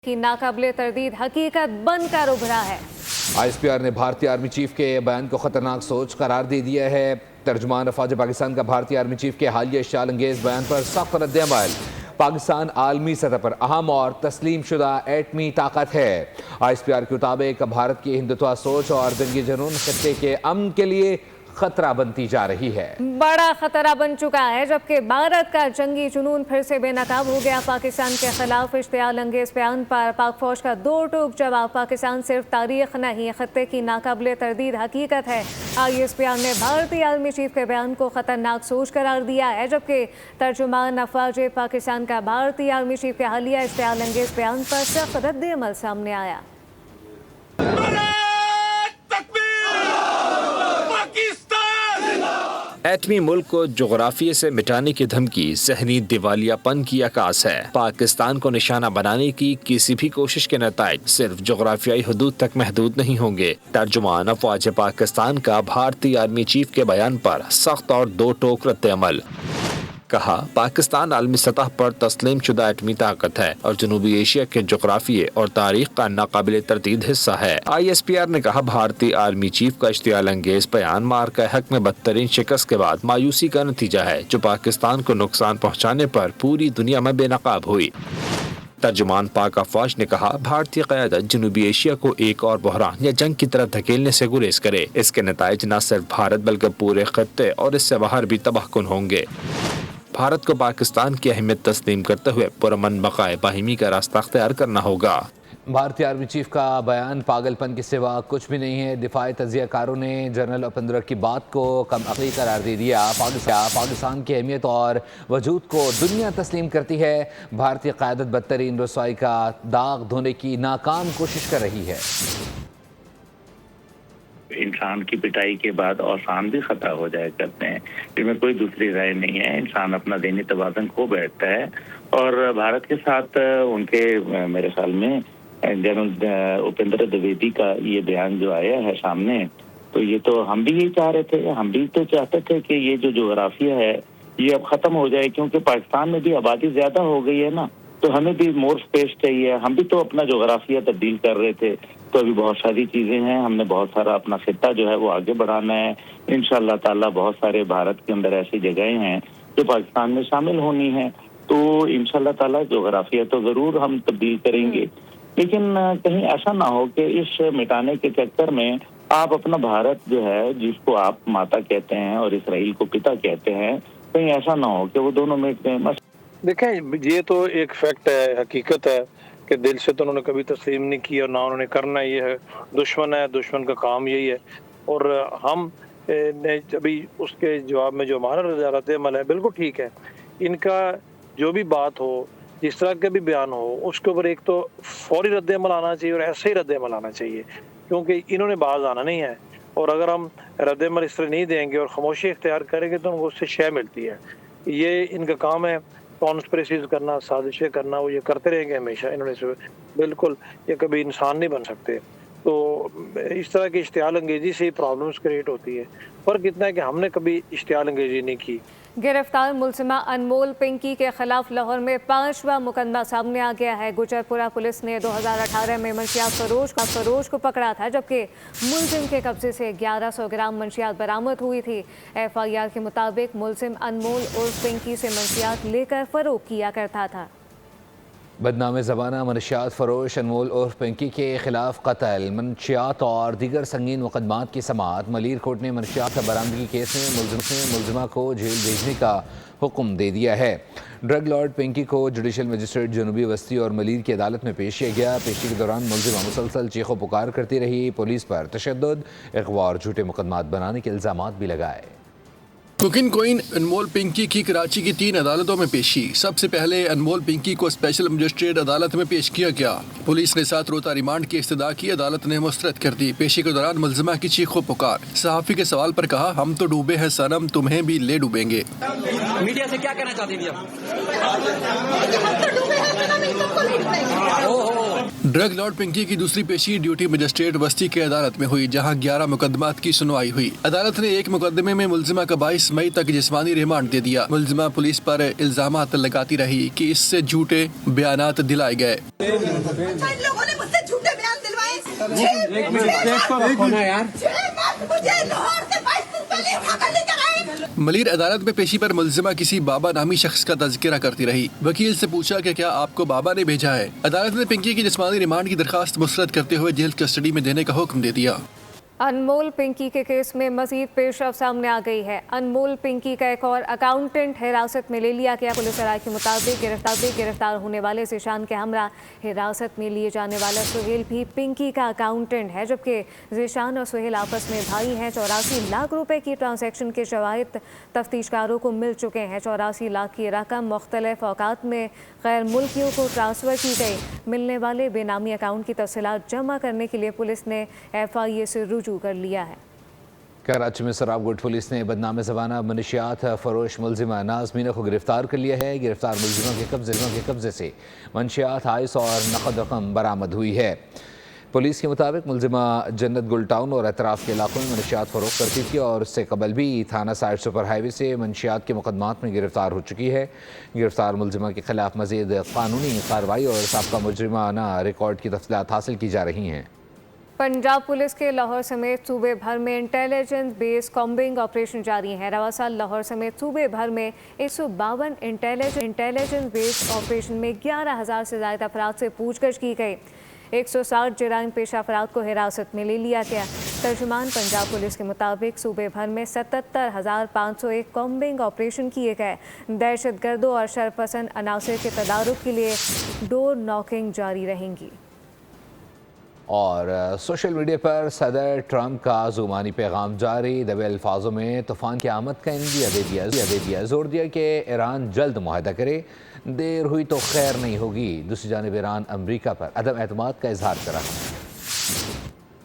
की नाकाबिले तर्दीद हकीकत बनकर उभरा है। ISPR ने भारतीय आर्मी चीफ के बयान को खतरनाक सोच करार दे दिया है। तर्जुमान अफवाज पाकिस्तान का भारतीय आर्मी चीफ के हालिया इश्तियाल अंगेज बयान पर सख्त रद्द-ए-अमल। पाकिस्तान आलमी सतह पर अहम और तस्लीम शुदा एटमी ताकत है। ISPR के मुताबिक भारत की हिंदुत्व सोच और जंगी जुनून खित्ते के अमन के लिए खतरा बनती जा रही है। बड़ा खतरा बन चुका है जबकि भारत का जंगी जुनून फिर से बेनकाब हो गया। पाकिस्तान के खिलाफ इश्तियाल अंगेज बयान पर पाक फौज का दो टूक जवाब। पाकिस्तान सिर्फ तारीख नहीं खत्ते की नाकाबिले तरदीद हकीकत है। ISPR ने भारतीय आर्मी चीफ के बयान को खतरनाक सोच करार दिया है जबकि तर्जुमान अफवाज पाकिस्तान का भारतीय आर्मी चीफ के हालिया इश्तियाल अंगेज बयान पर सख्त रद्द-ए-अमल सामने आया। एटमी मुल्क को जोग्राफिये से मिटाने की धमकी ज़हनी दिवालियापन की अक्कास है। पाकिस्तान को निशाना बनाने की किसी भी कोशिश के नताइज सिर्फ जोग्राफियाई हदूद तक महदूद नहीं होंगे। तर्जुमान अफवाज पाकिस्तान का भारतीय आर्मी चीफ के बयान पर सख्त और दो टोक रद्द-ए-अमल। कहा, पाकिस्तान आलमी सतह पर तस्लीम शुदा एटमी ताकत है और जनूबी एशिया के जोग्राफिये और तारीख का नाकाबिले तरदीद हिस्सा है। ISPR ने कहा, भारतीय आर्मी चीफ का इश्तियाल अंगेज बयान मार्का हक में बदतरीन शिकस्त के बाद मायूसी का नतीजा है जो पाकिस्तान को नुकसान पहुँचाने पर पूरी दुनिया में बेनकाब हुई। तर्जुमान पाक अफवाज ने कहा, भारतीय क़यादत जनूबी एशिया को एक और बहरान या जंग की तरफ धकेलने से गुरेज करे। इसके नताइज न सिर्फ भारत बल्कि पूरे खत्ते और इससे बाहर भी तबाहकुन होंगे। भारत को पाकिस्तान की अहमियत तस्लीम करते हुए पुरअमन बक़ाए बाहिमी का रास्ता अख्तियार करना होगा। भारतीय आर्मी चीफ का बयान पागलपन के सिवा कुछ भी नहीं है। दिफाई तजियाकारों ने जनरल उपेंद्र की बात को कम अक़ली करार दे दिया। पाकिस्तान की अहमियत और वजूद को दुनिया तस्लीम करती है। भारतीय क़यादत बदतरीन रसवाई का दाग धोने की नाकाम कोशिश कर रही है। इंसान की पिटाई के बाद औसान भी खतरा हो जाया करते हैं, इसमें कोई दूसरी राय नहीं है। इंसान अपना ज़हनी तवाज़ुन खो बैठता है और भारत के साथ उनके मेरे ख्याल में जनरल उपेंद्र द्विवेदी का ये बयान जो आया है सामने, तो ये तो हम भी यही चाह रहे थे। हम भी तो चाहते थे कि ये जो जोग्राफिया है ये अब ख़त्म हो जाए, क्योंकि पाकिस्तान में भी आबादी ज़्यादा हो गई है ना, तो हमें भी मोर स्पेस चाहिए। हम भी तो अपना जोग्राफिया तब्दील कर रहे थे, तो अभी बहुत सारी चीज़ें हैं। हमने बहुत सारा अपना खित्ता जो है वो आगे बढ़ाना है। इंशाअल्लाह ताला बहुत सारे भारत के अंदर ऐसी जगहें हैं जो पाकिस्तान में शामिल होनी है, तो इंशाअल्लाह ताला जोग्राफिया तो ज़रूर हम तब्दील करेंगे। लेकिन कहीं ऐसा ना हो कि इस मिटाने के चक्कर में आप अपना भारत जो है, जिसको आप माता कहते हैं और इसराइल को पिता कहते हैं, कहीं ऐसा ना हो कि वो दोनों मिट जाएं। देखें, ये तो एक फैक्ट है, हकीकत है कि दिल से तो उन्होंने कभी तस्लीम नहीं की और ना उन्होंने करना। ये है दुश्मन का काम यही है। और हम ने अभी उसके जवाब में जो हमारा रद्द-ए-अमल है बिल्कुल ठीक है। इनका जो भी बात हो, जिस तरह का भी बयान हो, उसके ऊपर एक तो फौरी रद्द-ए-अमल आना चाहिए और ऐसे ही रद्द-ए-अमल आना चाहिए, क्योंकि इन्होंने बाज आना नहीं है। और अगर हम रद्द-ए-अमल इस तरह नहीं देंगे और खामोशी इख्तियार करेंगे तो उनको उससे शय मिलती है। ये इनका काम है, कॉन्स्पिरेसीज करना, साजिशें करना, वो ये करते रहेंगे हमेशा। इन्होंने से बिल्कुल ये कभी इंसान नहीं बन सकते। तो इस तरह की इश्तियाल अंगेजी से ही प्रॉब्लम्स क्रिएट होती है। फ़र्क इतना है कि हमने कभी इश्तियाल अंगेजी नहीं की। गिरफ्तार मुलजिमा अनमोल पिंकी के खिलाफ लाहौर में 5वां मुकदमा सामने आ गया है। गुजरपुरा पुलिस ने 2018 में मंशियात फरोश को पकड़ा था, जबकि मुलजिम के कब्जे से 1100 ग्राम मंशियात बरामद हुई थी। FIR के मुताबिक मुलजिम अनमोल उर्फ पिंकी से मंशियात लेकर फरोख्त किया करता था। बदनाम ज़माना मनशियात फरोश अनमोल उर्फ पिंकी के खिलाफ कत्ल, मनशियात और दीगर संगीन मुकदमात की समाअत। मलीर कोर्ट ने मनशियात बरामदगी केस में मुलजिमा को जेल भेजने का हुक्म दे दिया है। ड्रग लॉर्ड पिंकी को जुडिशल मजिस्ट्रेट जनूबी वस्ती और मलीर की अदालत में पेश किया गया। पेशी के दौरान मुलजिमा मुसलसल चीखो पुकार करती रही। पुलिस पर तशद्दुद, अगवा और झूठे मुकदमात बनाने के इल्ज़ामात भी लगाए। कुकिंग क्वीन अनमोल पिंकी की कराची की 3 अदालतों में पेशी। सबसे पहले अनमोल पिंकी को स्पेशल मजिस्ट्रेट अदालत में पेश किया गया। पुलिस ने 7 रोज़ा रिमांड की इस्तदा की, अदालत ने मुस्तरद कर दी। पेशी के दौरान मुलजिमा की चीखो पुकार। सहाफ़ी के सवाल पर कहा, हम तो डूबे हैं सनम, तुम्हें भी ले डूबेंगे। मीडिया से क्या कहना चाहती थी आप? ड्रग लॉर्ड पिंकी की दूसरी पेशी ड्यूटी मजिस्ट्रेट वस्ती की अदालत में हुई, जहां 11 मुकदमात की सुनवाई हुई। अदालत ने एक मुकदमे में मुलजिमा का 22 मई तक जिस्मानी रिमांड दे दिया। मुलजिमा पुलिस पर इल्जामात लगाती रही कि इससे झूठे बयानात दिलाए गए। लोगों ने मुझसे झूठे बयान दिलवाए। मुझे लाहौर से 22 दिन पहले उठाकर लेकर आए। मलीर अदालत में पेशी पर मुलजिमा किसी बाबा नामी शख्स का तज़किरा करती रही। वकील से पूछा कि क्या आपको बाबा ने भेजा है। अदालत ने पिंकी की जिस्मानी रिमांड की दरखास्त मुस्तरद करते हुए जेल कस्टडी में देने का हुक्म दे दिया। अनमोल पिंकी के केस में मजीद पेशरफ सामने आ गई है। अनमोल पिंकी का एक और अकाउंटेंट हिरासत में ले लिया गया। पुलिस राय के मुताबिक गिरफ्तार होने वाले ज़ीशान के हमरा हिरासत में लिए जाने वाला सुहेल भी पिंकी का अकाउंटेंट है, जबकि ज़ीशान और सुहेल आपस में भाई हैं। 84 लाख रुपए की ट्रांजैक्शन के शवाहिद तफ्तीशकारों को मिल चुके हैं। 84 लाख की रकम मुख्तलिफ औकात में गैर मुल्कियों को ट्रांसफ़र की गई। मिलने वाले बेनामी अकाउंट की तफसीलात जमा करने के लिए पुलिस ने FIA से रुजू कर लिया है। कराची में सराबगुट पुलिस ने बदनाम ज़बाना मनशियात फरोश मुलजिमा नाज मीना को गिरफ्तार कर लिया है। गिरफ्तार मुलजिमा के कब्जे से मनशियात आइस और नकद रकम बरामद हुई है। पुलिस के मुताबिक मुलजिमा जन्नत गुल टाउन और अतराफ के इलाकों में मनशियात फ़रोख्त करती थी और उससे कबल भी थाना साइड सुपर हाईवे से मनशियात के मुकदमात में गिरफ्तार हो चुकी है। गिरफ्तार मुलजिमा के खिलाफ मज़ीद कानूनी कार्रवाई और साबका मुजरिमाना रिकॉर्ड की तफसीलात हासिल की जा रही हैं। पंजाब पुलिस के लाहौर समेत सूबे भर में इंटेलिजेंस बेस कॉम्बिंग ऑपरेशन जारी है। रवा साल लाहौर समेत सूबे भर में 152 इंटेलिजेंस बेस ऑपरेशन में 11,000 से ज़्यादा अफराद से पूछगछ की गई। 160 जराइम पेशा अफराद को हिरासत में ले लिया गया। तर्जुमान पंजाब पुलिस के मुताबिक सूबे भर में 77,501 कॉम्बिंग ऑपरेशन किए गए। दहशतगर्दों और शरपसंद अनासर के तदारुक के लिए डोर नॉकिंग जारी रहेंगी। और सोशल मीडिया पर सदर ट्रंप का ज़ुबानी पैगाम जारी। दबे अल्फाजों में तूफ़ान की आमद का इंदिया दे दिया। जोर दिया कि ईरान जल्द मुआहदा करे, देर हुई तो खैर नहीं होगी। दूसरी जानिब ईरान अमरीका पर अदम एतमाद का इजहार करा।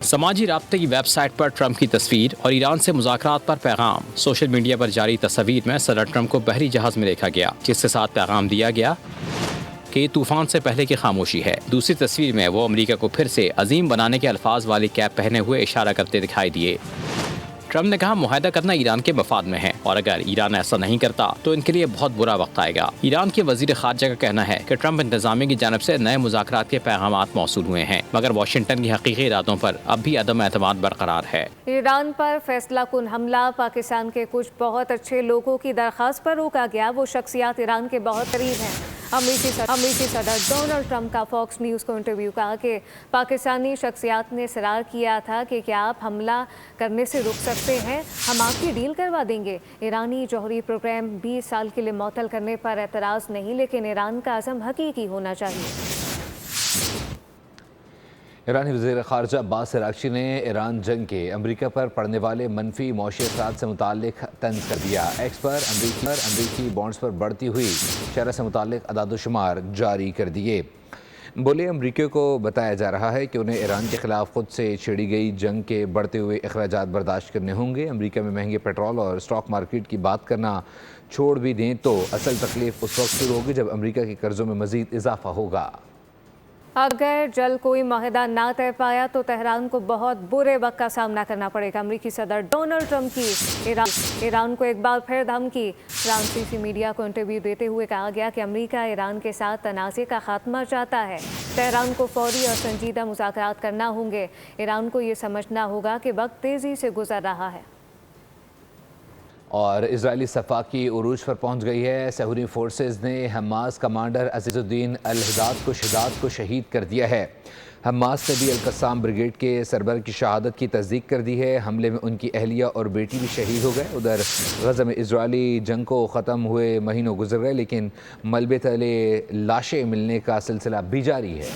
समाजी राब्ते की वेबसाइट पर ट्रंप की तस्वीर और ईरान से मुज़ाकरात पर पैगाम। सोशल मीडिया पर जारी तस्वीर में सदर ट्रंप को बहरी जहाज़ में देखा गया, जिसके साथ पैगाम दिया गया कि तूफान से पहले की खामोशी है। दूसरी तस्वीर में वो अमेरिका को फिर से अजीम बनाने के अल्फाज वाली कैप पहने हुए इशारा करते दिखाई दिए। ट्रंप ने कहा मुआहदा करना ईरान के मफाद में है और अगर ईरान ऐसा नहीं करता तो इनके लिए बहुत बुरा वक्त आएगा। ईरान के वजीर खारजा का कहना है कि ट्रंप इंतजामिया की जानब से नए मुज़ाकरात के पैगामात मौसूल हुए हैं, मगर वाशिंगटन की हकीकी इरादों पर अब भी अदम एतमाद बरकरार है। ईरान पर फैसला कुन हमला, पाकिस्तान के कुछ बहुत अच्छे लोगों की दरख्वास्त पर रोका गया। वो शख्सियात ईरान के बहुत करीब हैं। अमेरिकी सदर डोनाल्ड ट्रंप का फॉक्स न्यूज़ को इंटरव्यू कहा कि पाकिस्तानी शख्सियात ने इसरार किया था कि क्या आप हमला करने से रुक सकते हैं, हम आपकी डील करवा देंगे। ईरानी जौहरी प्रोग्राम 20 साल के लिए मअतल करने पर एतराज़ नहीं, लेकिन ईरान का अज़म हकीकी होना चाहिए। ईरानी वज़ीर ख़ारजा अब्बास अराग़ची ने ईरान जंग के अमरीका पर पड़ने वाले मनफी मौशी असरात से मुताल्लिक़ तंज़ कर दिया। एक्स पर अमरीकी बॉन्ड्स पर बढ़ती हुई शरह से मुताल्लिक़ अदाद-ओ-शुमार जारी कर दिए। बोले अमरीकियों को बताया जा रहा है कि उन्हें ईरान के ख़िलाफ़ ख़ुद से छेड़ी गई जंग के बढ़ते हुए अखराजात बर्दाश्त करने होंगे। अमरीका में महंगे पेट्रोल और स्टॉक मार्केट की बात करना छोड़ भी दें तो असल तकलीफ़ उस वक्त शुरू होगी जब अमरीका के कर्ज़ों में मज़ीद इजाफा होगा। अगर जल्द कोई माहिदा ना तय पाया तो तेहरान को बहुत बुरे वक्त का सामना करना पड़ेगा। अमेरिकी सदर डोनाल्ड ट्रंप की ईरान को एक बार फिर धमकी। फ्रांसीसी मीडिया को इंटरव्यू देते हुए कहा गया कि अमेरिका ईरान के साथ तनाज़े का खात्मा चाहता है। तेहरान को फौरी और संजीदा मुज़ाकरात करना होंगे। ईरान को ये समझना होगा कि वक्त तेज़ी से गुजर रहा है। और इजरायली सफाकी उरूज पर पहुंच गई है। सहूरी फोर्सेस ने हमास कमांडर अजीजुद्दीन अल-हिदाद को शहीद कर दिया है। हमास ने भी अल-कस्साम ब्रिगेड के सरबर की शहादत की तस्दीक कर दी है। हमले में उनकी अहलिया और बेटी भी शहीद हो गए। उधर गज़ा में इजरायली जंग को ख़त्म हुए महीनों गुजर गए, लेकिन मलबे तले लाशें मिलने का सिलसिला भी जारी है।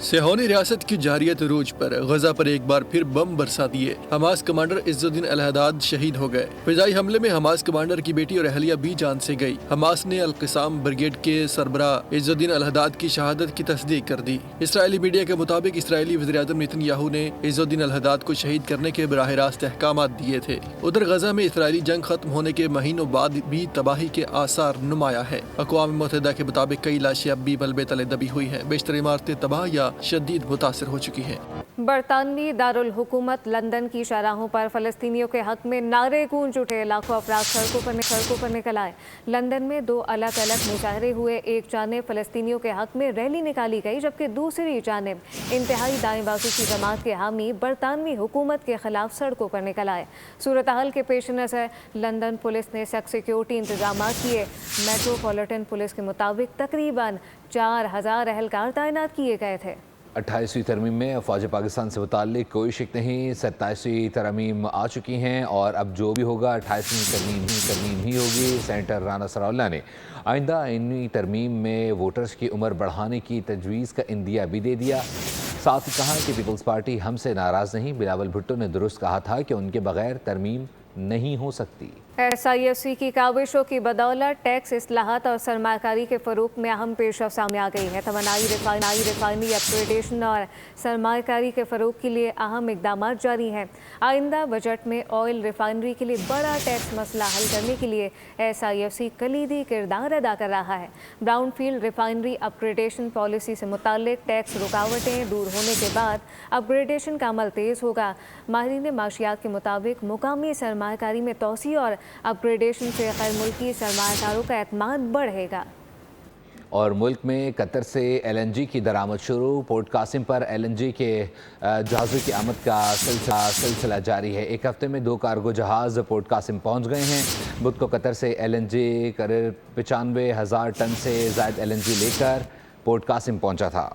सिहोनी रियासत की जारियत रूज पर गजा पर एक बार फिर बम बरसा दिए। हमास कमांडर इज्जुद्दीन अल-हद्दाद शहीद हो गए। फिजाई हमले में हमास कमांडर की बेटी और अहलिया भी जान से गई। हमास ने अल-क़िसाम ब्रिगेड के सरबरा इज्जुद्दीन अल-हद्दाद की शहादत की तस्दीक कर दी। इसराइली मीडिया के मुताबिक इसराइली वज़ीर-ए-आज़म नेतन्याहू ने इज्जुद्दीन अल-हद्दाद को शहीद करने के बराह रास्त अहकामात दिए थे। उधर गजा में इसराइली जंग खत्म होने के महीनों बाद भी तबाही के आसार नुमाया है। अक़वाम मुत्तहिदा के मुताबिक कई लाशें अब भी मलबे तले दबी हुई हैं। बेशतर इमारतें तबाह या शदीद मुतासिर हो चुकी हैं। बरतानवी दारुल हुकूमत लंदन की शाहराहों पर फ़लस्तीनियों के हक में नारे गूंज उठे। लाखों अफराद सड़कों पर निकल आए। लंदन में 2 अलग अलग मुजाहरे हुए। एक जानिब फ़लस्तीनियों के हक में रैली निकाली गई, जबकि दूसरी जानिब इंतहाई दाएं बाजू की जमात के हामी बरतानवी हुकूमत के खिलाफ सड़कों पर निकल आए। सूरत हाल के पेश नज़र लंदन पुलिस ने सख्त सिक्योरिटी इंतजाम किए। मेट्रोपॉलिटन पुलिस के मुताबिक तकरीबन 4000 एहलकार तैनात किए गए थे। 28वीं तरमीम में फ़ौज पाकिस्तान से मुताल्लिक कोई शक नहीं। 27वीं तरमीम आ चुकी हैं और अब जो भी होगा 28वीं तरमीम ही होगी। सेनेटर राना सराउल्ला ने आइंदा आईनी तरमीम में वोटर्स की उम्र बढ़ाने की तजवीज़ का इंदिया भी दे दिया। साथ ही कहा कि पीपल्स पार्टी हमसे नाराज़ नहीं। बिलावल भुट्टो ने दुरुस्त कहा था कि उनके बगैर तरमीम नहीं हो सकती। SIFC की काविशों की बदौलत टैक्स इस्लाहात और सरमाकारी के फ़रोग़ में अहम पेशरफ़्त सामने आ गई है। तवानाई रिफाइनरी अपग्रेडेशन और सरमाकारी के फ़रोग़ के लिए अहम इक़दाम जारी हैं। आइंदा बजट में ऑयल रिफाइनरी के लिए बड़ा टैक्स मसला हल करने के लिए SIFC कलीदी किरदार अदा कर रहा है। ब्राउनफील्ड रिफाइनरी अपग्रेडेशन पॉलिसी से मुताल्लिक टैक्स रुकावटें दूर होने के बाद अपग्रेडेशन का अमल तेज़ होगा। माहिरीन माशियात के मुताबिक मुकामी सरमाकारी में तोसी और अपग्रेडेशन से गैर मुल्की सरमायाकारों का एतमाद बढ़ेगा। और मुल्क में कतर से LNG की दरामद शुरू। पोर्ट कासिम पर LNG के जहाज़ों की आमद का सिलसिला जारी है। एक हफ्ते में 2 कार्गो जहाज़ पोर्ट कासिम पहुंच गए हैं। बुध को कतर से LNG करीब 95,000 टन से ज़ायद LNG लेकर पोर्ट कासिम पहुंचा था।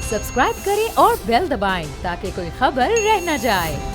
सब्सक्राइब करें और बेल दबाएं ताकि कोई खबर रह न जाए।